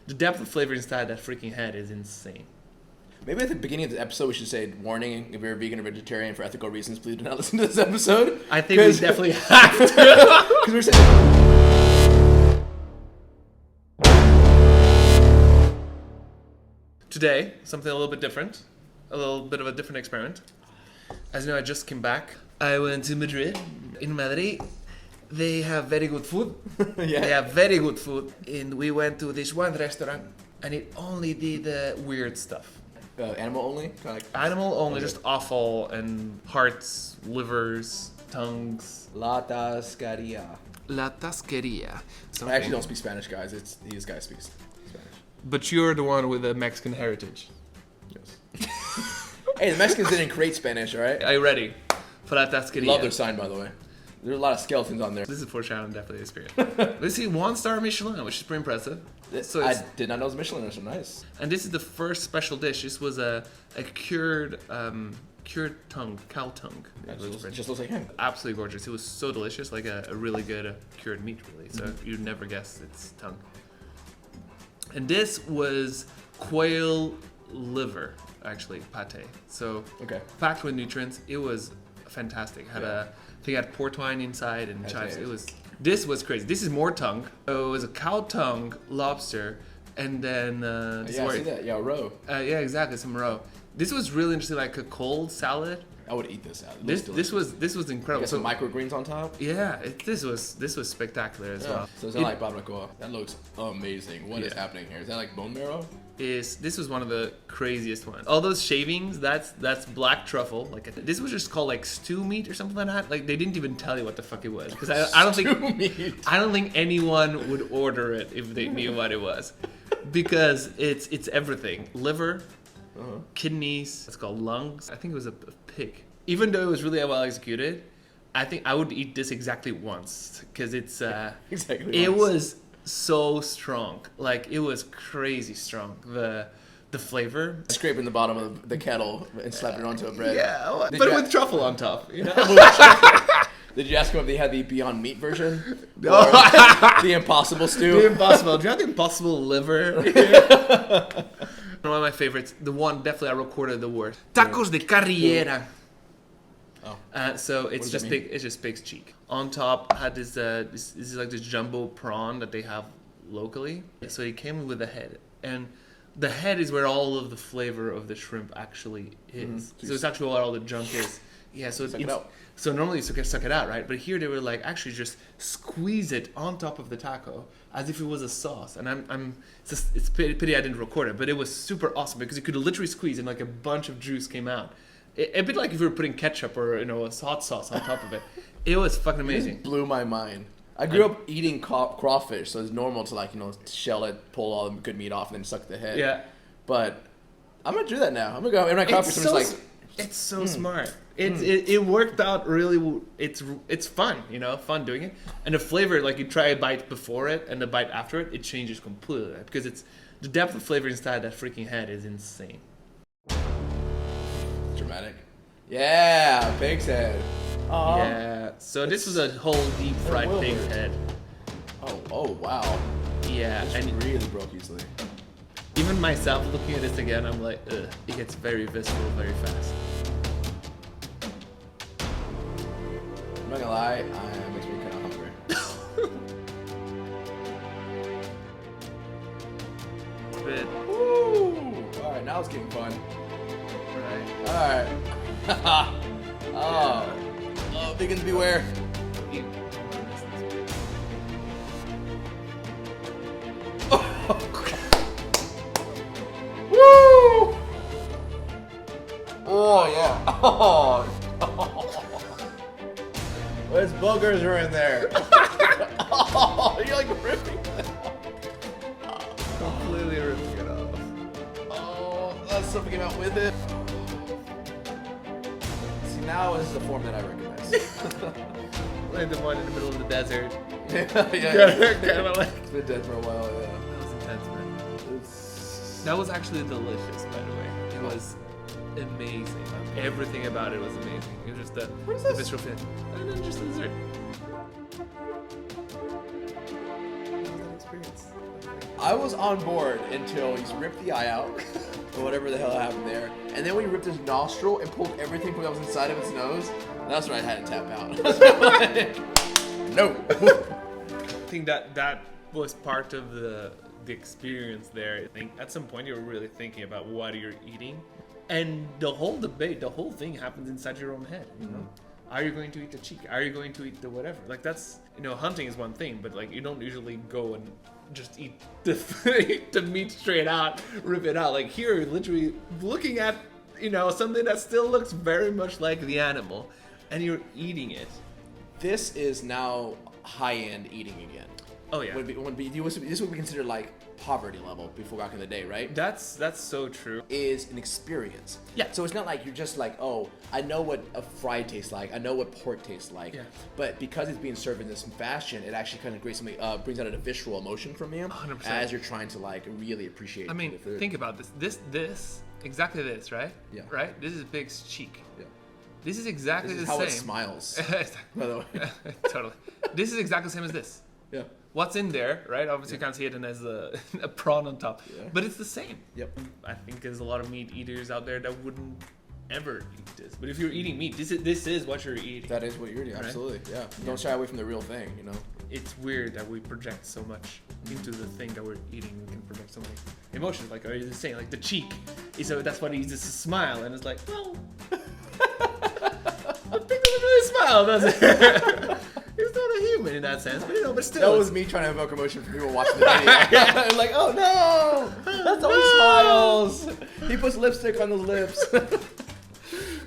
the depth of flavor inside that freaking head is insane. Maybe at the beginning of the episode we should say, warning, if you're a vegan or vegetarian for ethical reasons, please do not listen to this episode. I think we definitely have to. Because we're saying... Today, something a little bit different. A little bit of a different experiment. As you know, I just came back. I went to Madrid. In Madrid, they have very good food. Yeah. They have very good food. And we went to this one restaurant, and it only did weird stuff. Animal only? Kind of like... Animal only, Okay. just offal and hearts, livers, tongues. La tascaria. La tasqueria. I actually don't speak Spanish, guys. These guys speak Spanish. But you're the one with the Mexican heritage. Yes. Hey, the Mexicans didn't create Spanish, all right? Are you ready for la tasqueria? Love their sign, by the way. There's a lot of skeletons on there. This is foreshadowing, definitely experience. Let's see, 1-star Michelin, which is pretty impressive. So I did not know it was Michelin. They're so nice. And this is the first special dish. This was a cured tongue, cow tongue. It just looks like him. Absolutely gorgeous. It was so delicious, like a really good cured meat, really. So you'd never guess it's tongue. And this was quail liver, actually, pate. So Okay. packed with nutrients. It was fantastic. I think it had port wine inside and chives. This was crazy. This is more tongue. So it was a cow tongue, lobster, and then Yeah, I see that. Yeah, roe. yeah, exactly, some roe. This was really interesting, like a cold salad. I would eat this salad. This was incredible. Got some microgreens on top. Yeah, this was spectacular as well. So it's not like barbacoa. That looks amazing. What is happening here? Is that like bone marrow? This was one of the craziest ones. All those shavings, that's black truffle. Like this was just called like stew meat or something like that. Like they didn't even tell you what the fuck it was because I don't think anyone would order it if they knew what it was, because it's everything: liver, kidneys. It's called lungs. I think it was a pig. Even though it was really well executed, I think I would eat this exactly once because it's it was so strong. Like it was crazy strong. The flavor. Scraping the bottom of the kettle and slapping it onto a bread. Yeah, but with truffle on top. You know. Did you ask them if they had the Beyond Meat version? Or the Impossible Stew? The Impossible. Do you have the Impossible liver? One of my favorites. The one definitely I recorded the word. Tacos de carrillera. Oh. So it's just pig's cheek. On top had this is like this jumbo prawn that they have locally. So it came with a head, and the head is where all of the flavor of the shrimp actually is. So it's actually where all the junk is. Yeah. So Suck it out. So normally you suck it out, right? But here they were like actually just squeeze it on top of the taco as if it was a sauce. And it's pity I didn't record it, but it was super awesome because you could literally squeeze and like a bunch of juice came out. A bit like if you were putting ketchup or a hot sauce on top of it. It was fucking amazing. It blew my mind. I grew up eating crawfish, so it's normal to shell it, pull all the good meat off, and then suck the head. Yeah. But I'm gonna do that now. I'm gonna go in my crawfish. It's so smart. It worked out really. It's fun, fun doing it. And the flavor, like you try a bite before it and the bite after it, it changes completely because it's the depth of flavor inside that freaking head is insane. Dramatic. Yeah, pig's head. Aww. Yeah. So this was a whole deep fried pig's head. Oh wow. Yeah, This and really broke easily. even myself looking at this again, I'm like, ugh. It gets very visceral very fast. I'm not gonna lie, it makes me kind of hungry. Bit, Woo! All right, now it's getting fun. right? All right. Oh, vegans beware. Woo! Oh yeah. Oh. There's boogers are in there. Oh, you're like ripping it off. Completely ripping it off. Oh, that's something about with it. See, now this is a form that I recognize. Like the one in the middle of the desert. yeah. Kind of like. It's been dead for a while, yeah. That was intense, man. It's... That was actually delicious, by the way. It was amazing. Everything about it was amazing. It was just the visceral fit. And then just the dessert. That was that experience. I was on board until he's ripped the eye out, or whatever the hell happened there. And then when he ripped his nostril and pulled everything from that was inside of his nose, that's when I had to tap out. No. I think that was part of the experience there. I think at some point you were really thinking about what you're eating, and the whole debate, the whole thing happens inside your own head. You know, are you going to eat the cheek? Are you going to eat the whatever? Like that's, you know, hunting is one thing, but like you don't usually go and just eat the meat straight out, rip it out. Like here, you're literally looking at, you know, something that still looks very much like the animal, and you're eating it. This is now high-end eating again. Oh yeah. This would be considered like poverty level before back in the day, right? That's so true. Is an experience. Yeah. So it's not like you're just like, oh, I know what a fry tastes like. I know what pork tastes like. Yeah. But because it's being served in this fashion, it actually kind of brings out a visceral emotion from you 100%. as you're trying to like really appreciate. I mean, the food. think about this. This exactly this, right? Yeah. Right. This is Pig's cheek. Yeah. This is exactly This is the how same. it smiles. By the way. Totally. This is exactly the same as this. Yeah. What's in there, right? Obviously, you can't see it, and there's a prawn on top. Yeah. But it's the same. Yep. I think there's a lot of meat eaters out there that wouldn't ever eat this. But if you're eating meat, this is what you're eating. That is what you're eating. Right? Absolutely. Yeah. Don't shy away from the real thing. You know. It's weird that we project so much into the thing that we're eating. We can project so many emotions. Like, are you saying like the cheek? So that's what he uses to smile, and it's like, well, the pig doesn't really smile, does it? He's not a human in that sense, but you know, but still. That was me trying to evoke emotion from people watching the video. Like, oh no, that's how he smiles. He puts lipstick on his lips.